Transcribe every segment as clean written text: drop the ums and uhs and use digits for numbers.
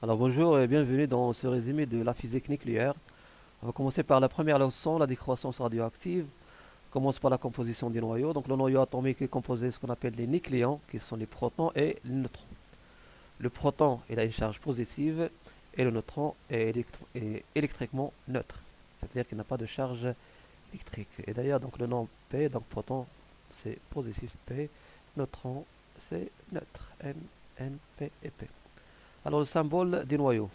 Alors bonjour et bienvenue dans ce résumé de la physique nucléaire. On va commencer par la première leçon, la décroissance radioactive. On commence par la composition du noyau. Donc le noyau atomique est composé de ce qu'on appelle les nucléons, qui sont les protons et les neutrons. Le proton, il a une charge positive et le neutron est électriquement neutre, c'est-à-dire qu'il n'a pas de charge électrique. Et d'ailleurs, donc le nom P, donc proton, c'est positif P, neutron, c'est neutre, N, N, P et P. Alors le symbole du noyau.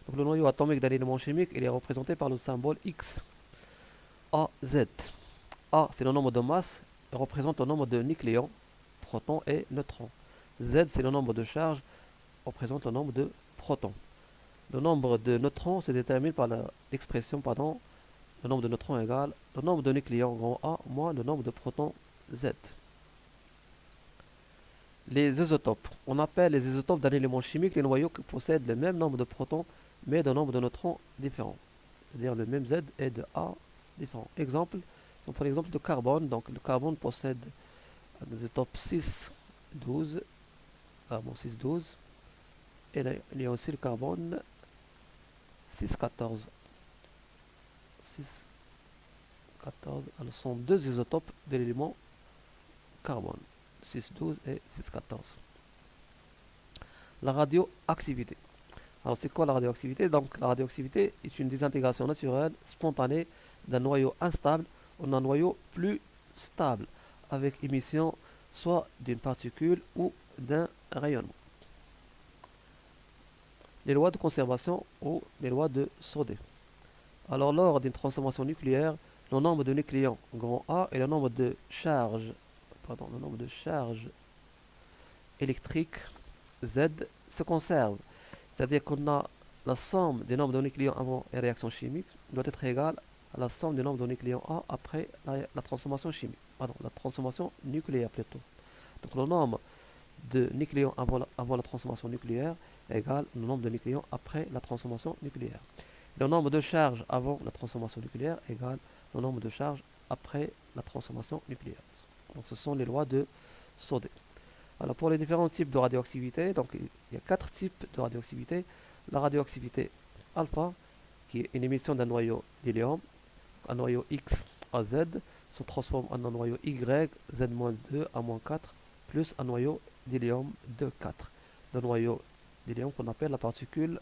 Donc, le noyau atomique d'un élément chimique, il est représenté par le symbole X, A, Z. A, c'est le nombre de masse, il représente le nombre de nucléons, protons et neutrons. Z, c'est le nombre de charges, représente le nombre de protons. Le nombre de neutrons se détermine par l'expression, le nombre de neutrons égale le nombre de nucléons, grand A, moins le nombre de protons, Z. Les isotopes. On appelle les isotopes d'un élément chimique les noyaux qui possèdent le même nombre de protons, mais d'un nombre de neutrons différents. C'est-à-dire le même Z et de A différents. Exemple, si on prend l'exemple de carbone, donc le carbone possède un isotope 6,12, carbone 6,12, et là, il y a aussi le carbone 6,14. 6,14, alors ce sont deux isotopes de l'élément carbone, 6,12 et 6,14. La radioactivité. Alors c'est quoi la radioactivité? Donc la radioactivité est une désintégration naturelle, spontanée d'un noyau instable en un noyau plus stable, avec émission soit d'une particule ou d'un rayonnement. Les lois de conservation ou les lois de Sodé. Alors lors d'une transformation nucléaire, le nombre de nucléons grand A et le nombre de charges électriques Z se conservent. C'est-à-dire qu'on a la somme des nombres de nucléons avant une réaction chimique doit être égale à la somme des nombres de nucléons A après la transformation chimique. Pardon, la transformation nucléaire plutôt. Donc le nombre de nucléons avant la transformation nucléaire est égal au nombre de nucléons après la transformation nucléaire. Le nombre de charges avant la transformation nucléaire est égal au nombre de charges après la transformation nucléaire. Donc ce sont les lois de Sodé. Alors pour les différents types de radioactivité, donc il y a quatre types de radioactivité. La radioactivité alpha, qui est une émission d'un noyau d'hélium, un noyau X à Z, se transforme en un noyau Y, Z-2 à -4, plus un noyau d'hélium de 4. Le noyau d'hélium qu'on appelle la particule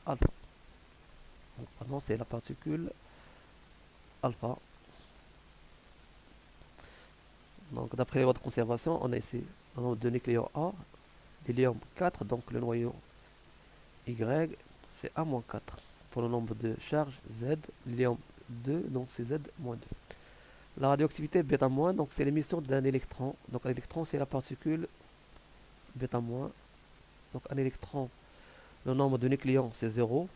alpha. Donc, pardon, c'est la particule alpha. Donc d'après les lois de conservation, on a ici un nombre de nucléons A, l'hélium 4, donc le noyau Y, c'est A-4. Pour le nombre de charges Z, l'hélium 2, donc c'est Z-2. La radioactivité bêta-, donc c'est l'émission d'un électron. Donc un électron, c'est la particule bêta-, donc un électron, le nombre de nucléons, c'est 0,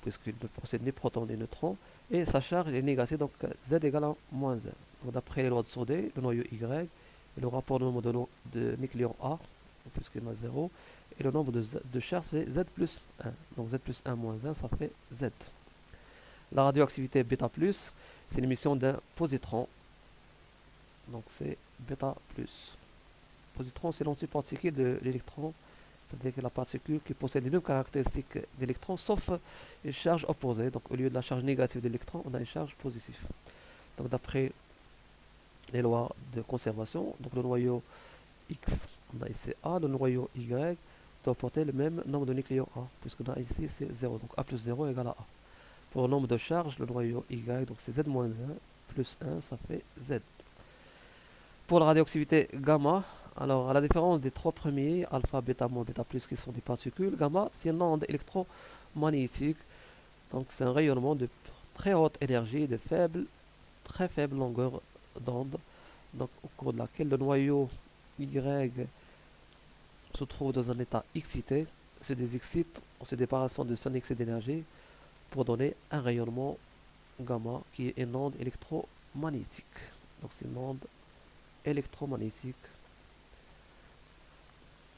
puisqu'il ne possède ni protons ni neutrons, et sa charge est négative, donc Z égale à -1. Donc d'après les lois de Sodé, le noyau Y, et le rapport de nombre de nucléons A, puisqu'il y en a 0, et le nombre de charges c'est Z plus 1. Donc Z plus 1 moins 1, ça fait Z. La radioactivité bêta+, c'est l'émission d'un positron, donc c'est bêta+. Positron, c'est l'antiparticule de l'électron, c'est-à-dire que la particule qui possède les mêmes caractéristiques d'électron, sauf une charge opposée. Donc au lieu de la charge négative de l'électron, on a une charge positive. Donc d'après les lois de conservation, donc le noyau X, on a ici A, le noyau Y doit porter le même nombre de nucléons A, puisqu'on a ici c'est 0, donc A plus 0 égale à A. Pour le nombre de charges, le noyau Y, donc c'est Z-1 plus 1, ça fait Z. Pour la radioactivité gamma, alors à la différence des trois premiers, alpha, bêta, bêta+, qui sont des particules, gamma, c'est une onde électromagnétique, donc c'est un rayonnement de très haute énergie, de très faible longueur d'onde, donc au cours de laquelle le noyau Y se trouve dans un état excité, se désexcite en se débarrassant de son excès d'énergie pour donner un rayonnement gamma qui est une onde électromagnétique. Donc c'est une onde électromagnétique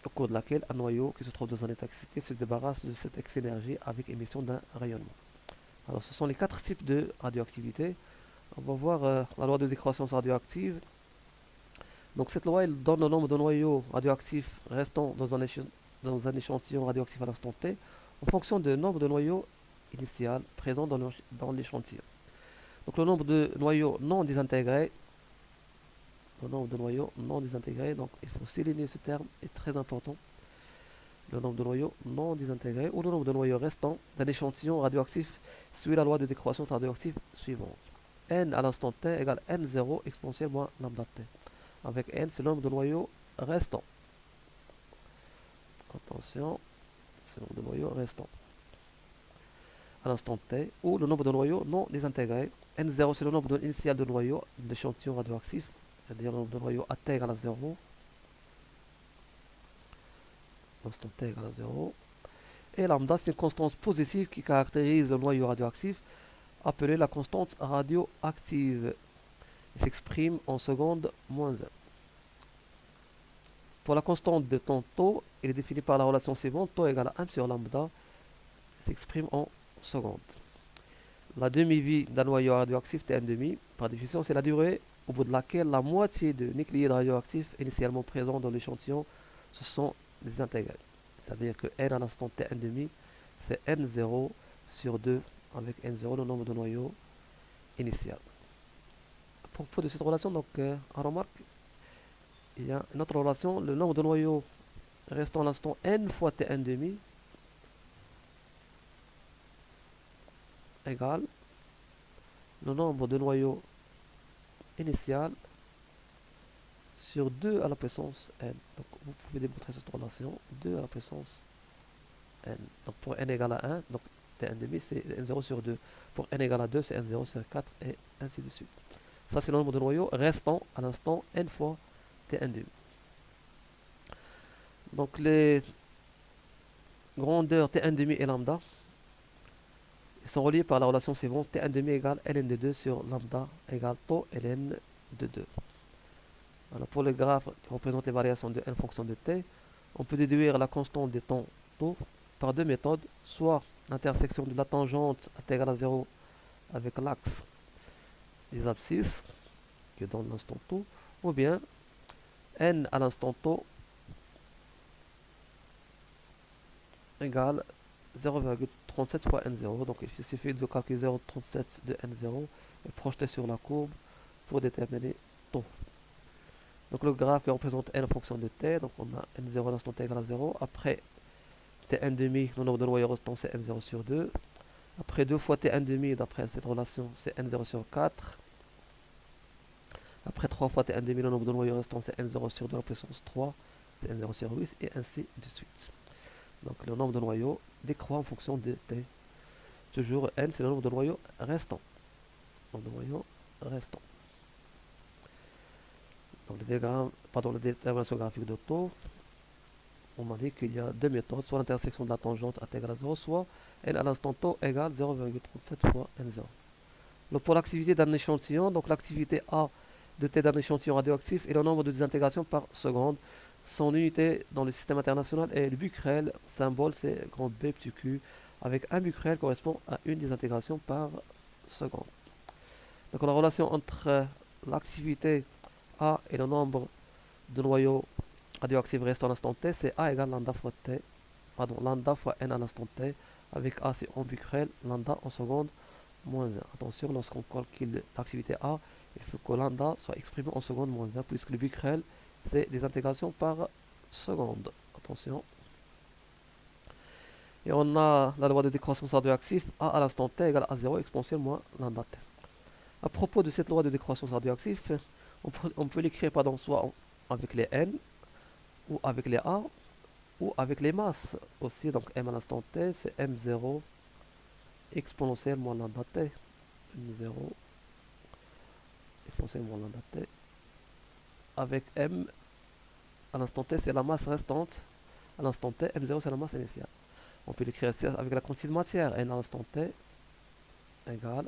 au cours de laquelle un noyau qui se trouve dans un état excité se débarrasse de cette excès d'énergie avec émission d'un rayonnement. Alors ce sont les quatre types de radioactivité. On va voir la loi de décroissance radioactive. Donc cette loi elle donne le nombre de noyaux radioactifs restant dans un échantillon radioactif à l'instant T en fonction du nombre de noyaux initial présents dans l'échantillon. Donc le nombre de noyaux non désintégrés, donc il faut souligner ce terme, est très important. Le nombre de noyaux non désintégrés ou le nombre de noyaux restants d'un échantillon radioactif suit la loi de décroissance radioactive suivante. N à l'instant t égale N0 exponentielle moins lambda t. Avec N, c'est le nombre de noyaux restants. Attention, c'est le nombre de noyaux restants à l'instant t, ou le nombre de noyaux non désintégrés. N0, c'est le nombre initial de noyaux de l'échantillon radioactif, c'est-à-dire le nombre de noyaux à t égale à 0. L'instant t égale à 0. Et lambda, c'est une constante positive qui caractérise le noyau radioactif, appelée la constante radioactive. Il s'exprime en seconde moins 1. Pour la constante de temps tau, il est défini par la relation suivante, tau égale à 1 sur lambda, il s'exprime en secondes. La demi-vie d'un noyau radioactif Tn1, par définition, c'est la durée au bout de laquelle la moitié de nucléides radioactifs initialement présents dans l'échantillon se sont désintégrés. C'est-à-dire que n à l'instant Tn1, c'est n0 sur 2, avec n0 le nombre de noyaux initial. À propos de cette relation, donc, on remarque, il y a une autre relation, le nombre de noyaux restant à l'instant n fois Tn1 égale le nombre de noyaux initial sur 2 à la puissance n. Donc vous pouvez démontrer cette relation, 2 à la puissance n. Donc pour n égale à 1, donc Tn1 c'est n0 sur 2. Pour n égale à 2, c'est n0 sur 4 et ainsi de suite. Ça c'est le nombre de noyaux restant à l'instant n fois Tn1. Donc les grandeurs Tn1 et lambda, ils sont reliés par la relation suivante, Tn1 égale ln de 2 sur lambda égale tau ln de 2. Alors pour le graphe qui représente les variations de n fonction de t, on peut déduire la constante de temps tau par deux méthodes, soit l'intersection de la tangente à t égale à 0 avec l'axe des abscisses, qui donne l'instant tau, ou bien n à l'instant tau égale 0,37 fois n0. Donc il suffit de calculer 0,37 de n0 et projeter sur la courbe pour déterminer tau. Donc le graphe qui représente n en fonction de t, donc on a n0 à l'instant t égale à 0. Après Tn1, le nombre de noyaux restants c'est n0 sur 2. Après 2 fois Tn1, d'après cette relation, c'est n0 sur 4. Après 3 fois Tn1, le nombre de noyaux restants c'est n0 sur 2 à la puissance 3, c'est n0 sur 8, et ainsi de suite. Donc le nombre de noyaux décroît en fonction de t. Toujours n, c'est le nombre de noyaux restants. Nombre de noyaux restants. Donc la détermination graphique de tau, on m'a dit qu'il y a deux méthodes, soit l'intersection de la tangente à t égale à 0, soit n à l'instant tau égale 0,37 fois n0. Donc pour l'activité d'un échantillon, donc l'activité A de t d'un échantillon radioactif et le nombre de désintégrations par seconde. Son unité dans le système international est le becquerel, symbole c'est grand B petit q, avec un becquerel correspond à une désintégration par seconde. Donc la relation entre l'activité A et le nombre de noyaux radioactifs restants à l'instant t, c'est A égale lambda fois t, lambda fois n à l'instant t, avec A c'est en becquerel, lambda en seconde, moins 1. Attention, lorsqu'on calcule l'activité A, il faut que lambda soit exprimé en seconde moins 1, puisque le becquerel c'est des intégrations par seconde. Attention. Et on a la loi de décroissance radioactive, A à l'instant t égale à 0 exponentielle moins lambda t. À propos de cette loi de décroissance radioactive, on peut l'écrire soit avec les n, ou avec les A, ou avec les masses aussi. Donc m à l'instant t, c'est m0 exponentielle moins lambda t. m0 exponentielle moins lambda t. Avec m à l'instant t, c'est la masse restante. À l'instant t, m0 c'est la masse initiale. On peut l'écrire avec la quantité de matière. N à l'instant t égale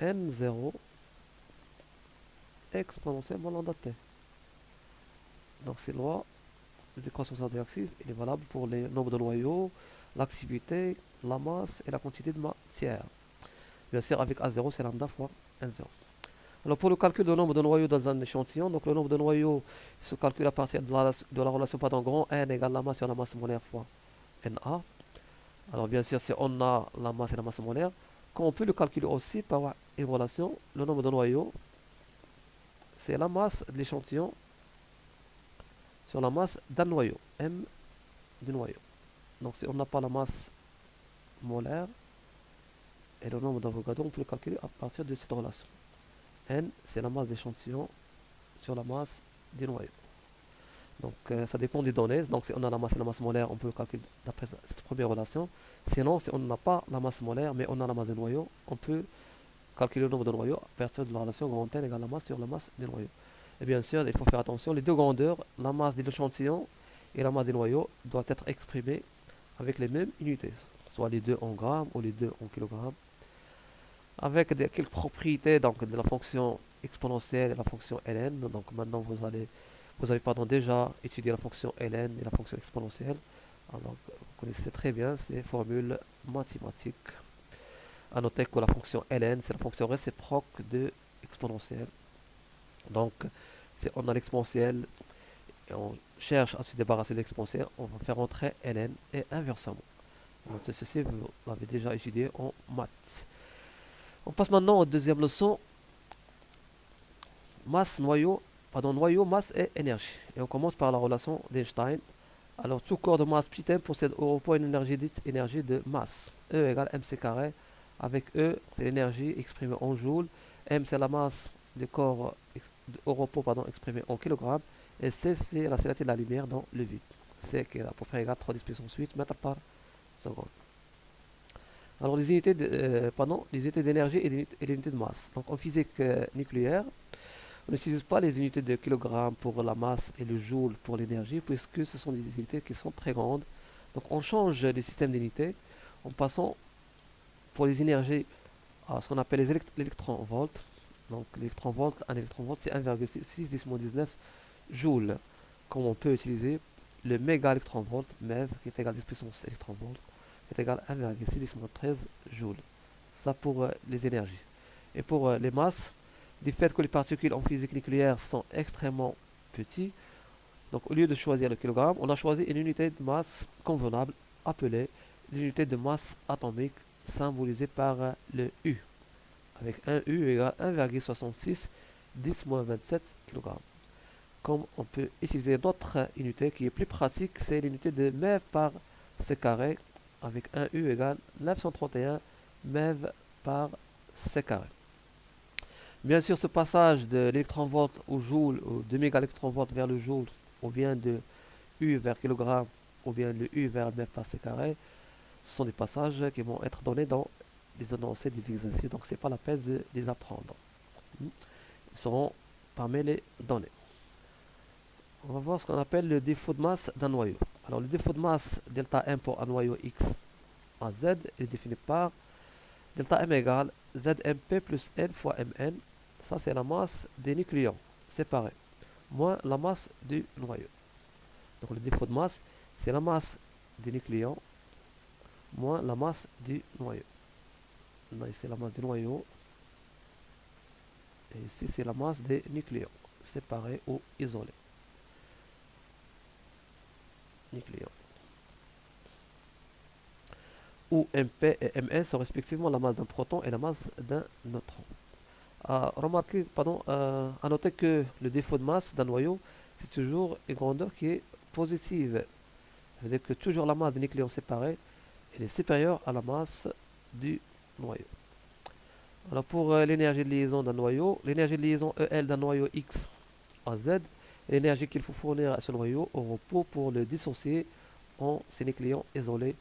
n0 exponentielle moins lambda t. Donc ces lois de décroissance radioactive, il est valable pour les nombres de noyaux, l'activité, la masse et la quantité de matière. Bien sûr, avec A0, c'est lambda fois N0. Alors pour le calcul du nombre de noyaux dans un échantillon, donc le nombre de noyaux se calcule à partir de la relation grand N égale la masse sur la masse molaire fois Na. Alors bien sûr, si on a la masse et la masse molaire, qu'on peut le calculer aussi par une relation, le nombre de noyaux, c'est la masse de l'échantillon sur la masse d'un noyau, M du noyau. Donc si on n'a pas la masse molaire et le nombre d'Avogadro, on peut le calculer à partir de cette relation. N, c'est la masse d'échantillon sur la masse du noyau. Donc ça dépend des données. Donc si on a la masse et la masse molaire, on peut le calculer d'après cette première relation. Sinon, si on n'a pas la masse molaire, mais on a la masse de noyau, on peut calculer le nombre de noyaux à partir de la relation grand N égale la masse sur la masse des noyaux. Et bien sûr, il faut faire attention, les deux grandeurs, la masse de l'échantillon et la masse des noyaux, doivent être exprimées avec les mêmes unités, soit les deux en grammes ou les deux en kilogrammes, avec quelques propriétés donc, de la fonction exponentielle et la fonction ln. Donc maintenant, vous avez déjà étudié la fonction ln et la fonction exponentielle. Alors, vous connaissez très bien ces formules mathématiques. À noter que la fonction ln, c'est la fonction réciproque de exponentielle. Donc, si on a l'exponentielle et on cherche à se débarrasser de l'exponentielle, on va faire entrer ln et inversement. Donc, ceci, vous l'avez déjà étudié en maths. On passe maintenant aux deuxième leçon. Noyau, masse et énergie. Et on commence par la relation d'Einstein. Alors, tout corps de masse petit m possède au repos une énergie dite énergie de masse. E égale mc carré. Avec E, c'est l'énergie exprimée en joules. M, c'est la masse du corps au repos exprimée en kilogrammes. Et C, c'est la célérité de la lumière dans le vide. C qui est à peu près égal à 3 10 puissance 8 mètres par seconde. Alors, les unités d'énergie et les unités de masse. Donc, en physique nucléaire, on n'utilise pas les unités de kilogrammes pour la masse et le joule pour l'énergie, puisque ce sont des unités qui sont très grandes. Donc, on change le système d'unités en passant pour les énergies à ce qu'on appelle les électronvolts. Donc, un électronvolt, c'est 1,6 10-19 joules. Comme on peut utiliser le méga électronvolt, MeV, qui est égal à 10 puissance électronvolt, est égal à 1,6 10-13 joules. Ça pour les énergies. Et pour les masses, du fait que les particules en physique nucléaire sont extrêmement petites, donc au lieu de choisir le kilogramme, on a choisi une unité de masse convenable appelée l'unité de masse atomique, symbolisée par le U, avec un U égale 1,66 10-27 kg. Comme on peut utiliser d'autres unités qui est plus pratique, c'est l'unité de MeV par C carré, avec un U égale 931 MeV par C carré. Bien sûr, ce passage de l'électronvolt au joule, ou de mégaélectronvolt vers le joule, ou bien de U vers kilogramme, ou bien le U vers mètre par C carré, ce sont des passages qui vont être donnés dans les énoncés des exercices, donc c'est pas la peine de les apprendre. Ils seront parmi les données. On va voir ce qu'on appelle le défaut de masse d'un noyau. Alors le défaut de masse delta M pour un noyau X à Z est défini par delta M égale ZMP plus N fois Mn. Ça c'est la masse des nucléons séparés, moins la masse du noyau. Donc le défaut de masse, c'est la masse des nucléons moins la masse du noyau. Là, ici, c'est la masse du noyau. Et ici, c'est la masse des nucléons, séparés ou isolés. Nucléons. Où MP et Mn sont respectivement la masse d'un proton et la masse d'un neutron. À noter que le défaut de masse d'un noyau, c'est toujours une grandeur qui est positive. Ça veut dire que toujours la masse des nucléons séparés elle est supérieure à la masse du noyau. Alors pour l'énergie de liaison d'un noyau, l'énergie de liaison EL d'un noyau X à Z, l'énergie qu'il faut fournir à ce noyau au repos pour le dissocier en ses nucléons isolés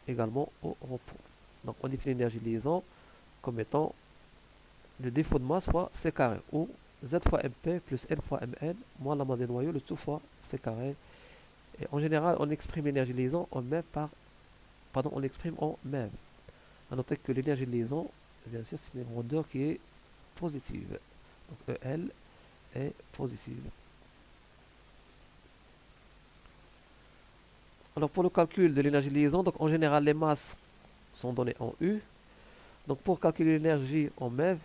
également au repos. Donc on définit l'énergie de liaison comme étant le défaut de masse fois C carré, ou Z fois MP plus N fois Mn moins la masse des noyaux, le tout fois C carré. Et en général, on exprime l'énergie de liaison en MEV on l'exprime en MEV. A noter que l'énergie de liaison, bien sûr, c'est une grandeur qui est positive. Donc EL est positive. Alors pour le calcul de l'énergie de liaison, donc en général les masses sont données en U. Donc pour calculer l'énergie en MeV,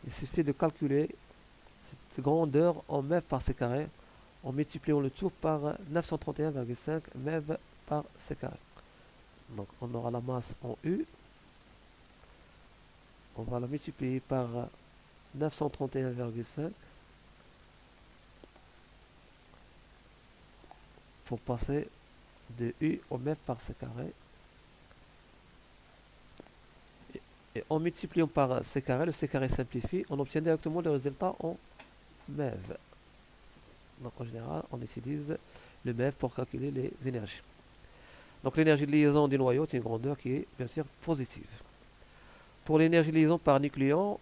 il suffit de calculer cette grandeur en MeV par C carré en multipliant le tout par 931,5 MeV par C carré. Donc on aura la masse en U. On va la multiplier par 931,5 pour passer de U au mètre par c carré. Et en multipliant par c carré, le c carré simplifie, on obtient directement le résultat en MeV. Donc en général, on utilise le MeV pour calculer les énergies. Donc l'énergie de liaison du noyau, c'est une grandeur qui est bien sûr positive. Pour l'énergie de liaison par nucléon,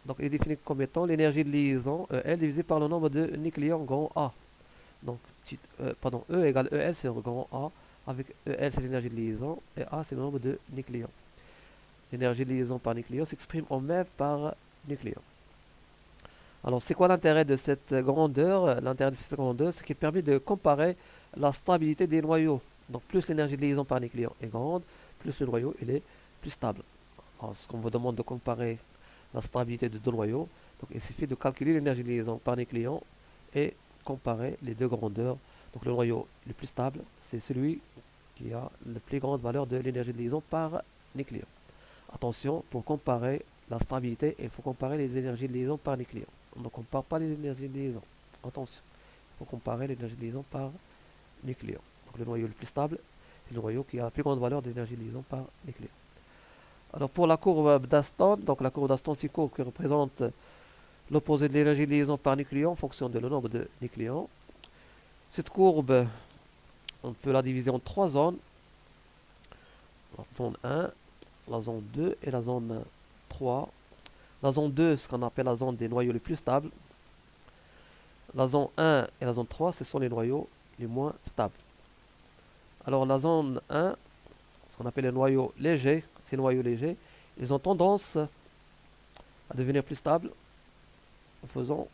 donc il est défini comme étant l'énergie de liaison EL divisé par le nombre de nucléons grand A. Donc E égale EL sur grand A, avec EL c'est l'énergie de liaison et A c'est le nombre de nucléons. L'énergie de liaison par nucléon s'exprime en MeV par nucléon. Alors c'est quoi l'intérêt de cette grandeur? L'intérêt de cette grandeur, c'est qu'il permet de comparer la stabilité des noyaux. Donc plus l'énergie de liaison par nucléon est grande, plus le noyau il est plus stable. Alors, ce qu'on vous demande de comparer la stabilité de deux noyaux, donc il suffit de calculer l'énergie de liaison par nucléon et comparer les deux grandeurs. Donc le noyau le plus stable, c'est celui qui a la plus grande valeur de l'énergie de liaison par nucléon. Attention, pour comparer la stabilité, il faut comparer les énergies de liaison par nucléon. On ne compare pas les énergies de liaison. Attention, il faut comparer l'énergie de liaison par nucléon. Donc le noyau le plus stable, c'est le noyau qui a la plus grande valeur d'énergie de liaison par nucléon. Alors pour la courbe d'Aston, donc la courbe d'Aston, c'est une courbe qui représente l'opposé de l'énergie de liaison par nucléon en fonction de le nombre de nucléons. Cette courbe, on peut la diviser en trois zones. La zone 1, la zone 2 et la zone 3. La zone 2, ce qu'on appelle la zone des noyaux les plus stables. La zone 1 et la zone 3, ce sont les noyaux les moins stables. Alors la zone 1, ce qu'on appelle les noyaux légers, ces noyaux légers, ils ont tendance à devenir plus stables en faisant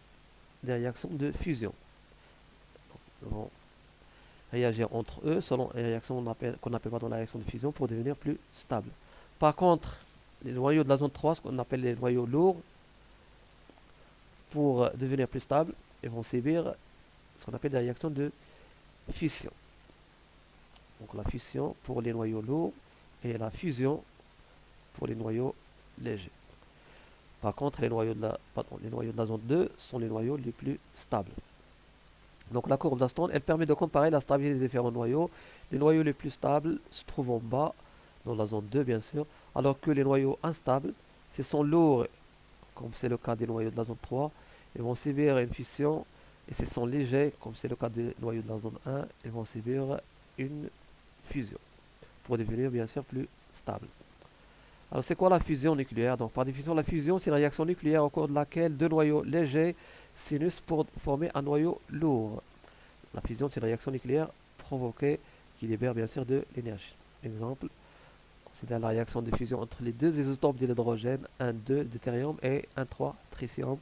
des réactions de fusion. Ils vont réagir entre eux selon une réaction qu'on appelle la réaction de fusion pour devenir plus stables. Par contre, les noyaux de la zone 3, ce qu'on appelle les noyaux lourds, pour devenir plus stables, ils vont subir ce qu'on appelle des réactions de fission. Donc la fission pour les noyaux lourds et la fusion pour les noyaux légers. Par contre, les noyaux de la zone 2 sont les noyaux les plus stables. Donc la courbe d'Aston, elle permet de comparer la stabilité des différents noyaux. Les noyaux les plus stables se trouvent en bas, dans la zone 2 bien sûr, alors que les noyaux instables, ce sont lourds, comme c'est le cas des noyaux de la zone 3, ils vont subir une fission, et ce sont légers, comme c'est le cas des noyaux de la zone 1, ils vont subir une fusion, pour devenir bien sûr plus stables. Alors c'est quoi la fusion nucléaire? Donc par définition, la fusion c'est une réaction nucléaire au cours de laquelle deux noyaux légers s'unissent pour former un noyau lourd. La fusion c'est une réaction nucléaire provoquée qui libère bien sûr de l'énergie. Exemple, considère la réaction de fusion entre les deux isotopes de l'hydrogène 1,2 deutérium et 1,3 tritium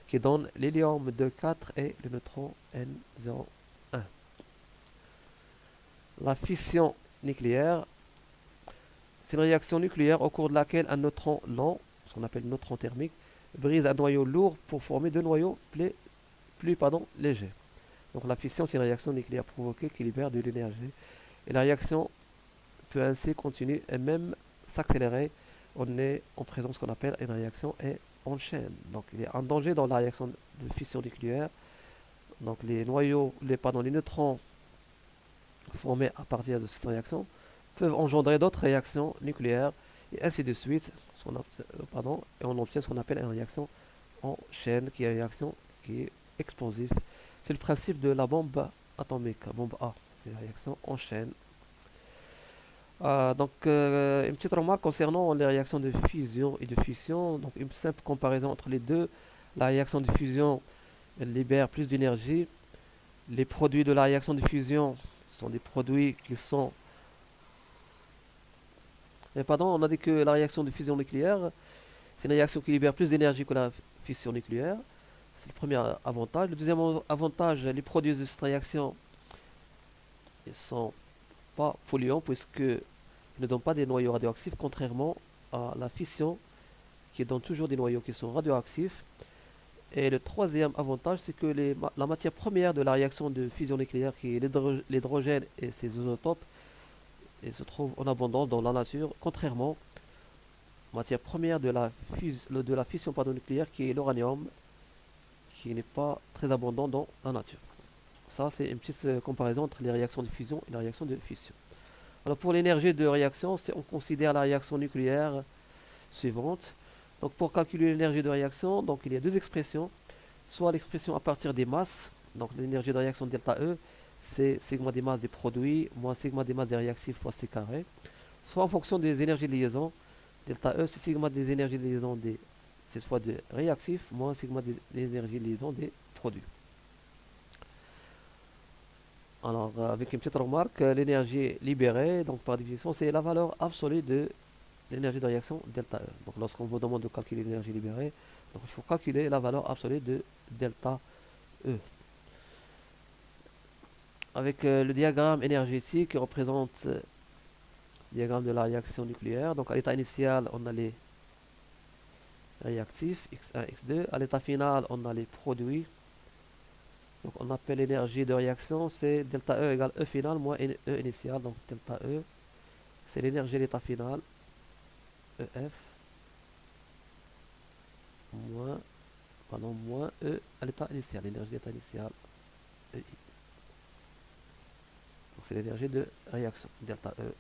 qui donne l'hélium 2,4 et le neutron N0,1. La fission nucléaire, c'est une réaction nucléaire au cours de laquelle un neutron lent, ce qu'on appelle neutron thermique, brise un noyau lourd pour former deux noyaux plus légers. Donc la fission, c'est une réaction nucléaire provoquée qui libère de l'énergie. Et la réaction peut ainsi continuer et même s'accélérer. On est en présence de ce qu'on appelle une réaction et en chaîne. Donc il y a un danger dans la réaction de fission nucléaire. Donc les neutrons formés à partir de cette réaction peuvent engendrer d'autres réactions nucléaires et ainsi de suite, et on obtient ce qu'on appelle une réaction en chaîne, qui est une réaction qui est explosive. C'est le principe de la bombe atomique, bombe A, c'est une réaction en chaîne. Une petite remarque concernant les réactions de fusion et de fission, donc une simple comparaison entre les deux. La réaction de fusion, elle libère plus d'énergie. Les produits de la réaction de fusion sont des produits qui sont on a dit que la réaction de fusion nucléaire, c'est une réaction qui libère plus d'énergie que la fission nucléaire. C'est le premier avantage. Le deuxième avantage, les produits de cette réaction ne sont pas polluants puisqu'ils ne donnent pas des noyaux radioactifs, contrairement à la fission qui donne toujours des noyaux qui sont radioactifs. Et le troisième avantage, c'est que la matière première de la réaction de fusion nucléaire, qui est l'hydrogène et ses isotopes, et se trouve en abondance dans la nature, contrairement aux matières premières de la fission nucléaire qui est l'uranium, qui n'est pas très abondant dans la nature. Ça, c'est une petite comparaison entre les réactions de fusion et les réactions de fission. Alors pour l'énergie de réaction, on considère la réaction nucléaire suivante. Donc pour calculer l'énergie de réaction, donc il y a deux expressions. Soit l'expression à partir des masses, donc l'énergie de réaction delta E, c'est sigma des masses des produits moins sigma des masses des réactifs fois c carré. Soit en fonction des énergies de liaison, delta E c'est sigma des énergies de liaison des cette fois des réactifs moins sigma des énergies de liaison des produits. Alors, avec une petite remarque, l'énergie libérée, donc par définition, c'est la valeur absolue de l'énergie de réaction delta E. Donc, lorsqu'on vous demande de calculer l'énergie libérée, donc il faut calculer la valeur absolue de delta E. Avec le diagramme énergétique qui représente le diagramme de la réaction nucléaire. Donc, à l'état initial, on a les réactifs X1, X2. À l'état final, on a les produits. Donc on appelle l'énergie de réaction, c'est delta E égale E final moins E initial. Donc delta E, c'est l'énergie à l'état final, EF, moins, moins E à l'état initial, l'énergie d'état initial, EI. Donc c'est l'énergie de réaction, delta E.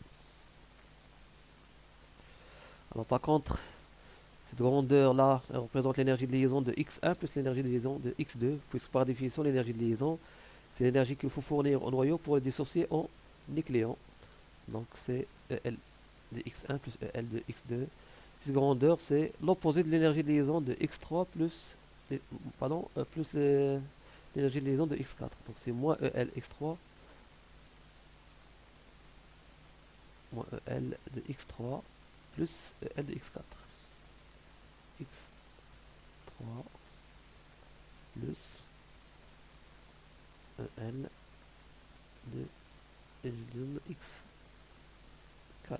Alors par contre, cette grandeur-là, elle représente l'énergie de liaison de X1 plus l'énergie de liaison de X2, puisque par définition, l'énergie de liaison, c'est l'énergie qu'il faut fournir au noyau pour le dissocier en nucléons. Donc c'est EL de X1 plus EL de X2. Cette grandeur, c'est l'opposé de l'énergie de liaison de X3 plus, plus l'énergie de liaison de X4. Donc c'est moins EL X3 moins EL de X3 plus EL de X4. X3 plus EL de X4.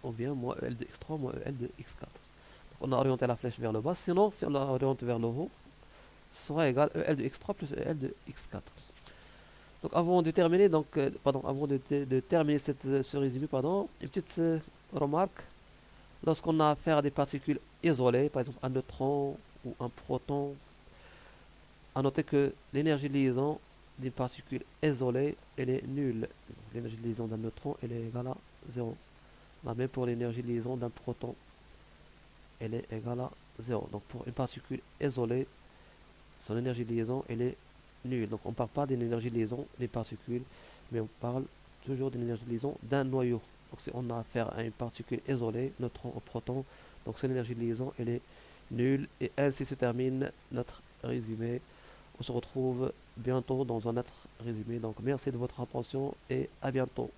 Ou bien moins EL de X3 moins EL de X4. Donc on a orienté la flèche vers le bas. Sinon, si on la oriente vers le haut, ce sera égal EL de X3 plus EL de X4. Donc avant de terminer, avant de terminer ce résumé, une petite remarque. Lorsqu'on a affaire à des particules isolées, par exemple un neutron ou un proton, à noter que l'énergie de liaison d'une particule isolée, elle est nulle. L'énergie de liaison d'un neutron, elle est égale à 0. La même pour l'énergie de liaison d'un proton, elle est égale à 0. Donc pour une particule isolée, son énergie de liaison, elle est nulle. Donc on ne parle pas d'une énergie de liaison des particules, mais on parle toujours d'une énergie de liaison d'un noyau. Donc si on a affaire à une particule isolée, neutron ou proton, donc son énergie de liaison, elle est nulle. Et ainsi se termine notre résumé. On se retrouve bientôt dans un autre résumé. Donc merci de votre attention et à bientôt.